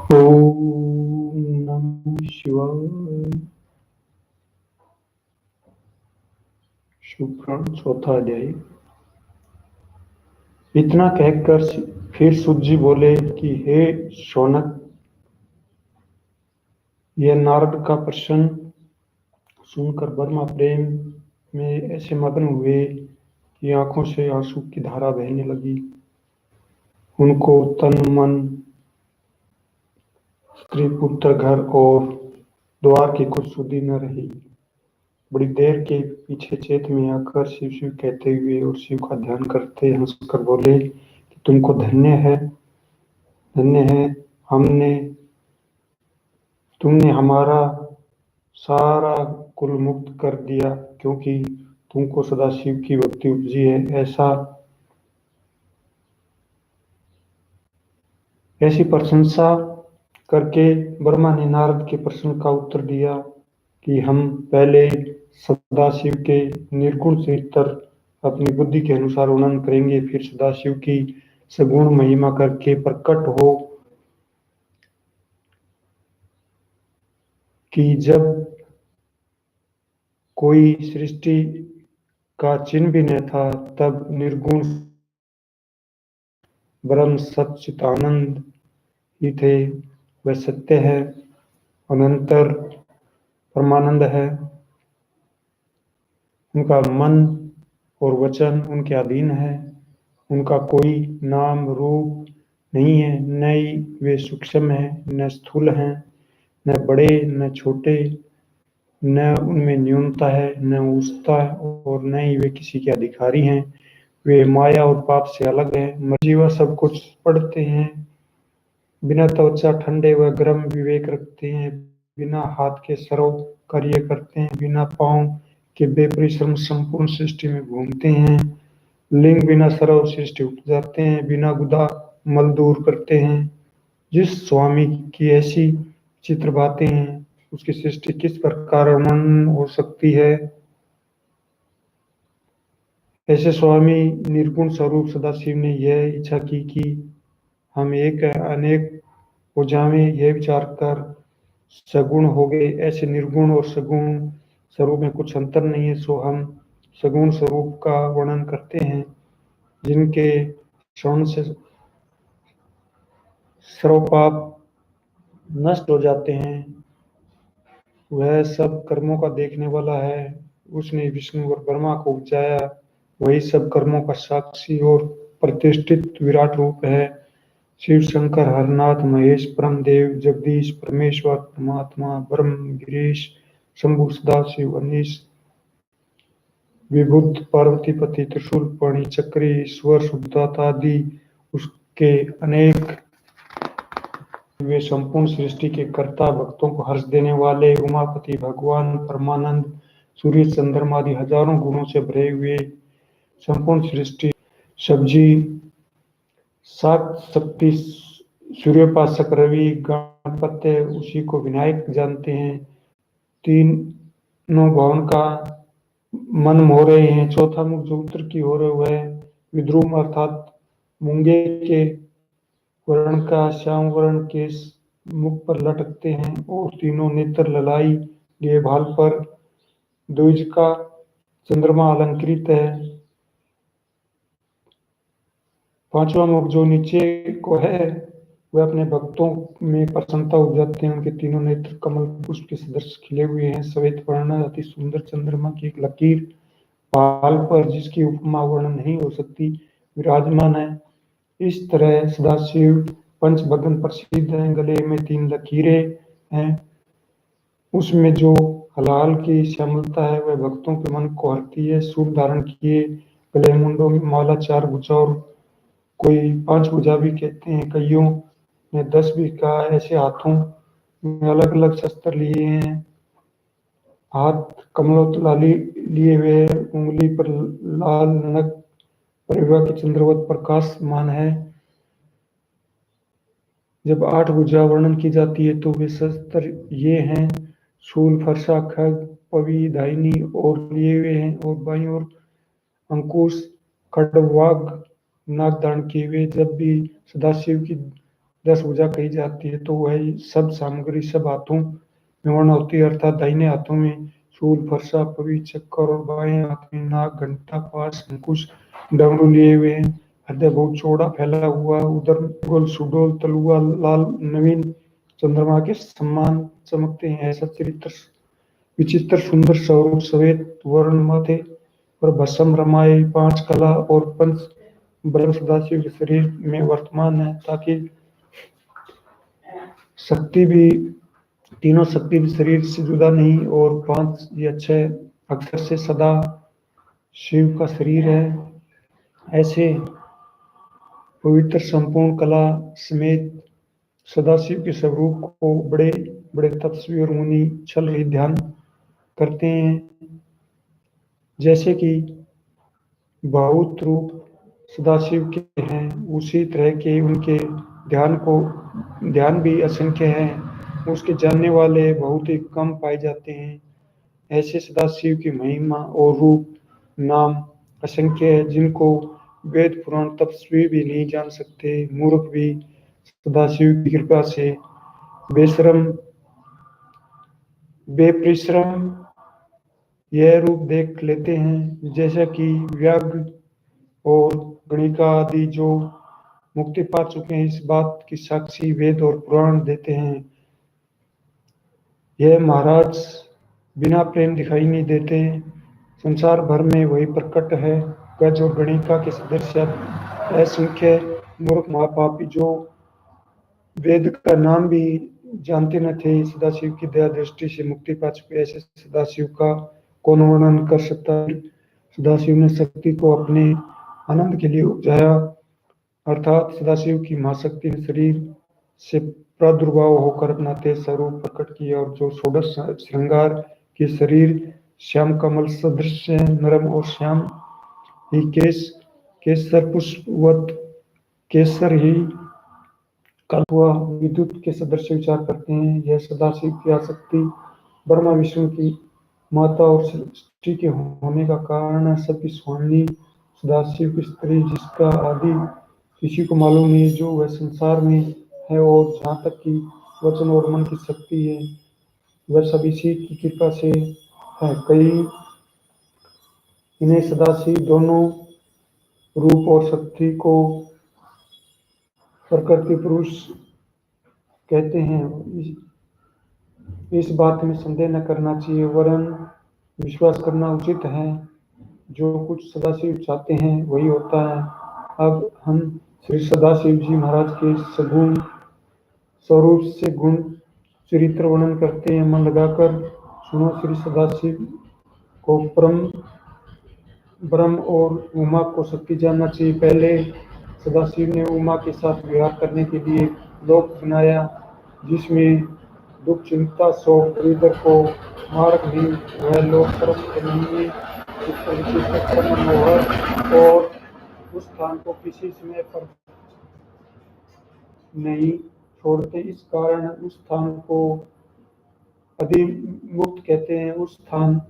ओम नमः शिवाय। शुभ्रण चौथा अध्याय। इतना कहकर फिर सूत जी बोले कि हे शौनक, यह नारद का प्रश्न सुनकर ब्रह्मा प्रेम में ऐसे मग्न हुए कि आंखों से आंसू की धारा बहने लगी। उनको तन मन, स्त्री पुत्र, घर और द्वार की कुछ सुधि न रही। बड़ी देर के पीछे चेत में आकर शिव शिव कहते हुए और शिव का ध्यान करते हंसकर बोले कि तुमको धन्य है, धन्य है। तुमने हमारा सारा कुल मुक्त कर दिया, क्योंकि तुमको सदा शिव की भक्ति उपजी है। ऐसी प्रशंसा करके ब्रह्मा ने नारद के प्रश्न का उत्तर दिया कि हम पहले सदाशिव के निर्गुण चरित्र अपनी बुद्धि के अनुसार वर्णन करेंगे, फिर सदाशिव की सगुण महिमा करके प्रकट हो कि जब कोई सृष्टि का चिन्ह भी न था, तब निर्गुण ब्रह्म सच्चिदानंद ही थे। वह सत्य है, अनंतर परमानंद है। उनका मन और वचन उनके अधीन है। उनका कोई नाम रूप नहीं है, न ही वे सूक्ष्म हैं, न स्थूल हैं, न बड़े न छोटे, न उनमें न्यूनता है, न उच्चता, और न ही वे किसी के अधिकारी हैं। वे माया और पाप से अलग हैं। जीवा सब कुछ पढ़ते हैं, बिना त्वचा ठंडे व गर्म विवेक रखते हैं, बिना हाथ के सर्व कार्य करते हैं, बिना पांव के बेपरिश्रम संपूर्ण सृष्टि में घूमते हैं, लिंग बिना सर्व सृष्टि उपजाते हैं, बिना गुदा मल दूर करते हैं। जिस स्वामी की ऐसी चित्र बातें हैं, उसकी सृष्टि किस प्रकार वर्णन हो सकती है। ऐसे स्वामी निर्गुण स्वरूप सदाशिव ने यह इच्छा की कि हम एक अनेक हो जावें। यह विचार कर सगुण हो गए। ऐसे निर्गुण और सगुण स्वरूप में कुछ अंतर नहीं है, सो हम सगुण स्वरूप का वर्णन करते हैं, जिनके श्रवण से सर्व पाप नष्ट हो जाते हैं। वह सब कर्मों का देखने वाला है। उसने विष्णु और ब्रह्मा को उपजाया। वही सब कर्मों का साक्षी और प्रतिष्ठित विराट रूप है। शिव शंकर हरनाथ महेश परम देव जगदीश परमेश्वर परमात्मा ब्रह्म गिरीश शंभु सदाशिव अनीश विबुद्ध पार्वतीपति त्रिशूल पाणि चक्री ईश्वर शुद्धदाता आदि उसके अनेक। वे संपूर्ण सृष्टि के कर्ता, भक्तों को हर्ष देने वाले उमापति भगवान परमानंद, सूर्य चंद्रमा आदि हजारों गुणों से भरे हुए संपूर्ण सृष्टि सब्जी सात शक्ति सूर्योपासक रवि गणपत्य उसी को विनायक जानते हैं। तीनों भवन का मन मोह रहे हैं। चौथा मुख जो उत्तर की ओर है वह विद्रुम अर्थात मूंगे के वर्ण का श्याम वर्ण केश मुख पर लटकते हैं और तीनों नेत्र ललाई लिए भाल पर द्विज का चंद्रमा अलंकृत है। पांचवा मुख जो नीचे को है वह अपने भक्तों में प्रसन्नता उपजाते हैं। उनके तीनों नेत्र कमल पुष्प के सदृश खिले हुए हैं। श्वेत वर्ण अति सुंदर चंद्रमा की एक लकीर भाल पर, जिसकी उपमा वर्णन नहीं हो सकती, विराजमान है। इस तरह सदाशिव पंचभगन प्रसिद्ध हैं। गले में 3 लकीरें हैं। उसमें जो हलाल की श्यामलता है वह भक्तों के मन को हरती है। सूट धारण किए गले मुंडों में माला 4 भुजा और कोई 5 भुजा भी कहते हैं, कईयों ने 10 भी कहा। ऐसे हाथों में अलग अलग शस्त्र लिए हैं। हाथ कमलोत्लाली लिए हुए, उंगली पर लाल नख, परिवा की चंद्रवत प्रकाशमान है। जब 8 भुजा वर्णन की जाती है तो वे शस्त्र ये हैं: शूल फरसा खग पवी दाहिनी और लिए हुए हैं, और बाईं ओर अंकुश खड्गवाग नाग धारण किए हुए। जब भी सदाशिव की 10 भुजा कही जाती है, तो वह सब सामग्री सब हाथों में वर्ण होती है, अर्थात दाहिने हाथों में शूल, फरसा, पवी, चक्कर और बाएं हाथ में नाग, घंटा, पास, अंकुश, डमरू लिए हुए हैं। हृदय बहुत चौड़ा फैला हुआ, उधर गोल सुडोल तलुआ लाल नवीन चंद्रमा के समान चमकते हैं। ऐसा चरित्र विचित्र सुंदर स्वरूप श्वेत वर्ण माथे पर भस्म रमाए 5 कला और पंच ब्रह्म सदाशिव के शरीर में वर्तमान है, ताकि शक्ति भी तीनों शक्ति भी शरीर से जुदा नहीं, और 5 या 6 अक्षर से सदा शिव का शरीर है। ऐसे पवित्र संपूर्ण कला समेत सदाशिव के स्वरूप को बड़े बड़े तपस्वी और मुनि छल रहित ध्यान करते हैं। जैसे कि बहुत रूप सदाशिव के हैं, उसी तरह के उनके ध्यान भी असंख्य हैं। उसके जानने वाले बहुत ही कम पाए जाते हैं। ऐसे सदाशिव की महिमा और रूप नाम असंख्य है, जिनको वेद पुराण तपस्वी भी नहीं जान सकते। मूर्ख भी सदाशिव की कृपा से बेशरम बेपरिश्रम यह रूप देख लेते हैं, जैसा कि व्याघ्र और गणिका आदि जो मुक्ति पा चुके हैं, इस बात की साक्षी वेद और पुराण देते हैं। यह महाराज बिना प्रेम दिखाई नहीं देते, संसार भर में वही प्रकट है। गज और गणिका के सदस्य असंख्य मूर्ख महापापी जो वेद का नाम भी जानते न थे, सदाशिव की दया दृष्टि से मुक्ति पा चुके। ऐसे सदाशिव का कौन वर्णन कर सकता है। सदाशिव ने शक्ति को अपने आनंद के लिए उपजाया, अर्थात सदाशिव की महाशक्ति ने शरीर से प्रादुर्भाव होकर अपना तेज स्वरूप प्रकट किया, और जो षोडश श्रृंगार के शरीर श्याम कमल सदृश नरम और श्याम ही केसर पुष्पवत केसर ही कल्पवा विद्युत के सदृश विचार करते हैं। यह सदाशिव की आसक्ति ब्रह्मा विष्णु की माता और सृष्टि के होने का कारण है। सबकी स्वामी सदाशिव की स्त्री, जिसका आदि किसी को मालूम नहीं, जो वह संसार में है, और जहाँ तक कि वचन और मन की शक्ति है, वह सब इसी की कृपा से है। कई इन्हें सदाशिव दोनों रूप और शक्ति को प्रकृति पुरुष कहते हैं। इस बात में संदेह न करना चाहिए, वरन विश्वास करना उचित है। जो कुछ सदाशिव चाहते हैं वही होता है। अब हम श्री सदाशिव जी महाराज के सगुण स्वरूप से गुण चरित्र वर्णन करते हैं। मन लगाकर सुनो। श्री सदाशिव को ब्रह्म और उमा को शक्ति जानना चाहिए। पहले सदाशिव ने उमा के साथ विहार करने के लिए लोक बनाया, जिसमें दुख, चिंता, शोक, दरिद्र को मार्ग नहीं। वह लोक परम करणीय मनोहर, और उस स्थान को किसी समय पर नहीं छोड़ते। इस कारण उस स्थान को अधिमुक्त कहते हैं। उस स्थान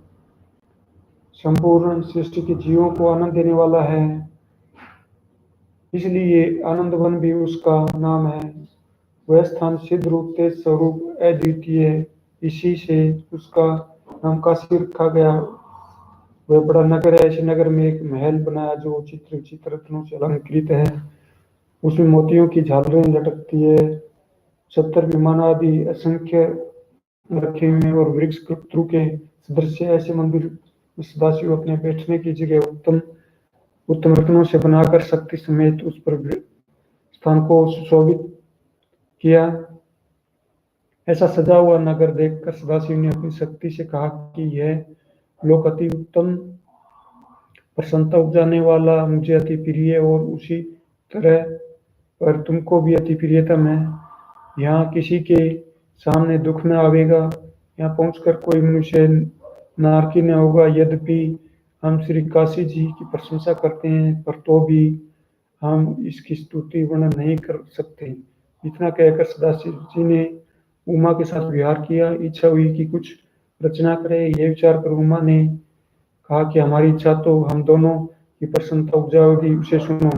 संपूर्ण सृष्टि के जीवों को आनंद देने वाला है, इसलिए आनंदवन भी उसका नाम है। वह स्थान सिद्ध रूप तेज स्वरूप अद्वितीय है, इसी से उसका नाम काशी रखा गया। वह बड़ा नगर है। ऐसे नगर में एक महल बनाया जो चित्र विचित्र रत्नों से अलंकृत है। उसमें मोतियों की झालरें लटकती है। 70 विमान आदि असंख्य रखे हुए और वृक्ष कल्पतरु के सदृश ऐसे मंदिर सदाशिव अपने बैठने की जगह उत्तम रत्नों से बनाकर शक्ति समेत उस पर स्थान को सुशोभित किया। ऐसा सजा हुआ नगर देखकर सदाशिव ने अपनी शक्ति से कहा कि यह लोक अति उत्तम प्रसन्नता उपजाने वाला मुझे अति प्रिय, और उसी तरह पर तुमको भी अति प्रियतम है। यहाँ किसी के सामने दुख न आवेगा। यहाँ पहुंचकर कोई मनुष्य नारकी न होगा। यद्यपि हम श्री काशी जी की प्रशंसा करते हैं, पर तो भी हम इसकी स्तुति वर्णन नहीं कर सकते। इतना कहकर सदाशिव जी ने उमा के साथ विहार किया। इच्छा हुई कि कुछ रचना करे। यह विचार कर उमा ने कहा कि हमारी इच्छा तो हम दोनों की प्रसन्नता उपजाएगी, उसे सुनो।